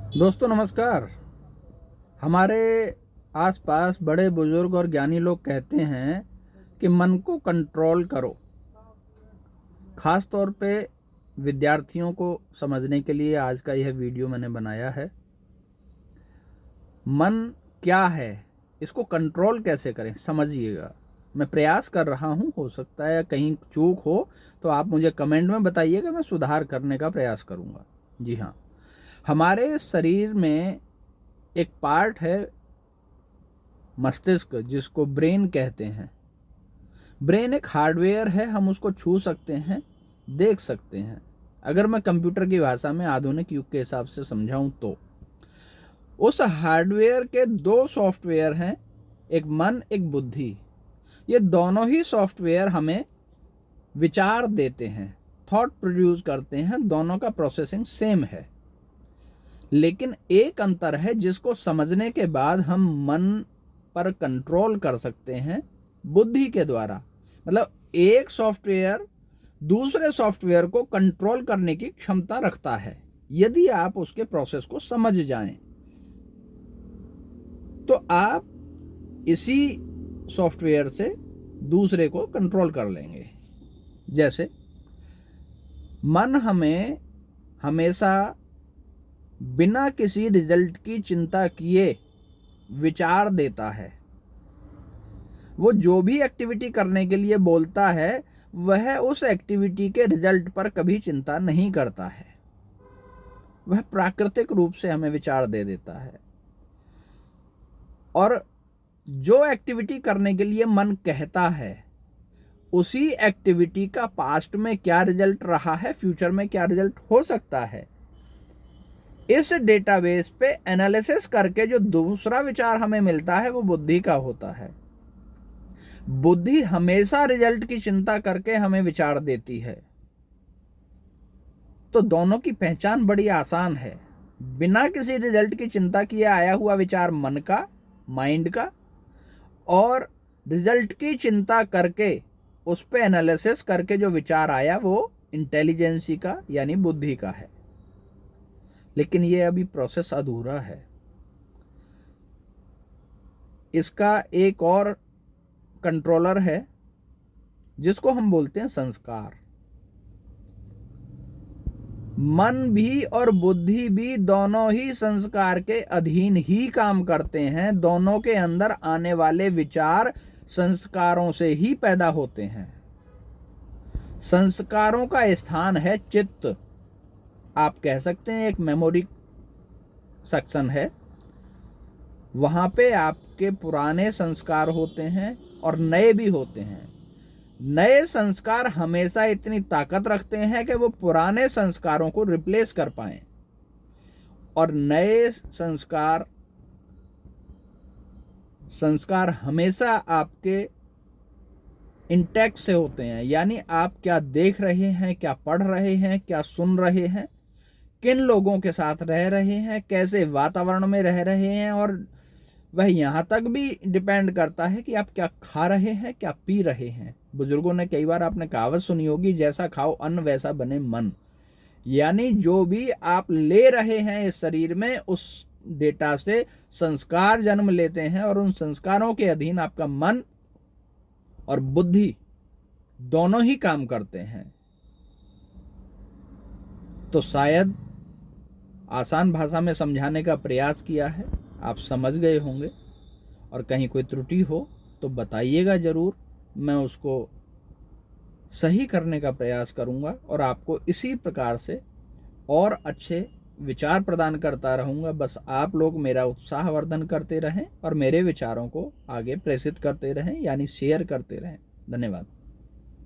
दोस्तों नमस्कार। हमारे आसपास बड़े बुजुर्ग और ज्ञानी लोग कहते हैं कि मन को कंट्रोल करो। खास तौर पे विद्यार्थियों को समझने के लिए आज का यह वीडियो मैंने बनाया है। मन क्या है, इसको कंट्रोल कैसे करें, समझिएगा। मैं प्रयास कर रहा हूँ, हो सकता है कहीं चूक हो तो आप मुझे कमेंट में बताइएगा, मैं सुधार करने का प्रयास करूँगा। जी हाँ, हमारे शरीर में एक पार्ट है मस्तिष्क, जिसको ब्रेन कहते हैं। ब्रेन एक हार्डवेयर है, हम उसको छू सकते हैं, देख सकते हैं। अगर मैं कंप्यूटर की भाषा में आधुनिक युग के हिसाब से समझाऊं तो उस हार्डवेयर के दो सॉफ्टवेयर हैं, एक मन एक बुद्धि। ये दोनों ही सॉफ्टवेयर हमें विचार देते हैं, थॉट प्रोड्यूस करते हैं। दोनों का प्रोसेसिंग सेम है, लेकिन एक अंतर है जिसको समझने के बाद हम मन पर कंट्रोल कर सकते हैं बुद्धि के द्वारा। मतलब एक सॉफ्टवेयर दूसरे सॉफ्टवेयर को कंट्रोल करने की क्षमता रखता है, यदि आप उसके प्रोसेस को समझ जाएं तो आप इसी सॉफ्टवेयर से दूसरे को कंट्रोल कर लेंगे। जैसे मन हमें हमेशा बिना किसी रिजल्ट की चिंता किए विचार देता है। वो जो भी एक्टिविटी करने के लिए बोलता है, वह उस एक्टिविटी के रिजल्ट पर कभी चिंता नहीं करता है। वह प्राकृतिक रूप से हमें विचार दे देता है। और जो एक्टिविटी करने के लिए मन कहता है, उसी एक्टिविटी का पास्ट में क्या रिजल्ट रहा है, फ्यूचर में क्या रिजल्ट हो सकता है, इस डेटाबेस पे एनालिसिस करके जो दूसरा विचार हमें मिलता है वो बुद्धि का होता है। बुद्धि हमेशा रिजल्ट की चिंता करके हमें विचार देती है। तो दोनों की पहचान बड़ी आसान है। बिना किसी रिजल्ट की चिंता किए आया हुआ विचार मन का, माइंड का, और रिजल्ट की चिंता करके उस पे एनालिसिस करके जो विचार आया वो इंटेलिजेंसी का यानी बुद्धि का है। लेकिन ये अभी प्रोसेस अधूरा है। इसका एक और कंट्रोलर है जिसको हम बोलते हैं संस्कार। मन भी और बुद्धि भी दोनों ही संस्कार के अधीन ही काम करते हैं। दोनों के अंदर आने वाले विचार संस्कारों से ही पैदा होते हैं। संस्कारों का स्थान है चित्त। आप कह सकते हैं एक मेमोरी सेक्शन है। वहां पे आपके पुराने संस्कार होते हैं और नए भी होते हैं। नए संस्कार हमेशा इतनी ताकत रखते हैं कि वो पुराने संस्कारों को रिप्लेस कर पाएं, और नए संस्कार हमेशा आपके इंटैक्ट से होते हैं। यानी आप क्या देख रहे हैं, क्या पढ़ रहे हैं, क्या सुन रहे हैं, किन लोगों के साथ रह रहे हैं, कैसे वातावरण में रह रहे हैं, और वह यहाँ तक भी डिपेंड करता है कि आप क्या खा रहे हैं, क्या पी रहे हैं। बुजुर्गों ने कई बार आपने कहावत सुनी होगी, जैसा खाओ अन्न वैसा बने मन। यानी जो भी आप ले रहे हैं इस शरीर में, उस डेटा से संस्कार जन्म लेते हैं, और उन संस्कारों के अधीन आपका मन और बुद्धि दोनों ही काम करते हैं। तो शायद आसान भाषा में समझाने का प्रयास किया है, आप समझ गए होंगे। और कहीं कोई त्रुटि हो तो बताइएगा ज़रूर, मैं उसको सही करने का प्रयास करूंगा और आपको इसी प्रकार से और अच्छे विचार प्रदान करता रहूंगा। बस आप लोग मेरा उत्साहवर्धन करते रहें और मेरे विचारों को आगे प्रेषित करते रहें, यानी शेयर करते रहें। धन्यवाद।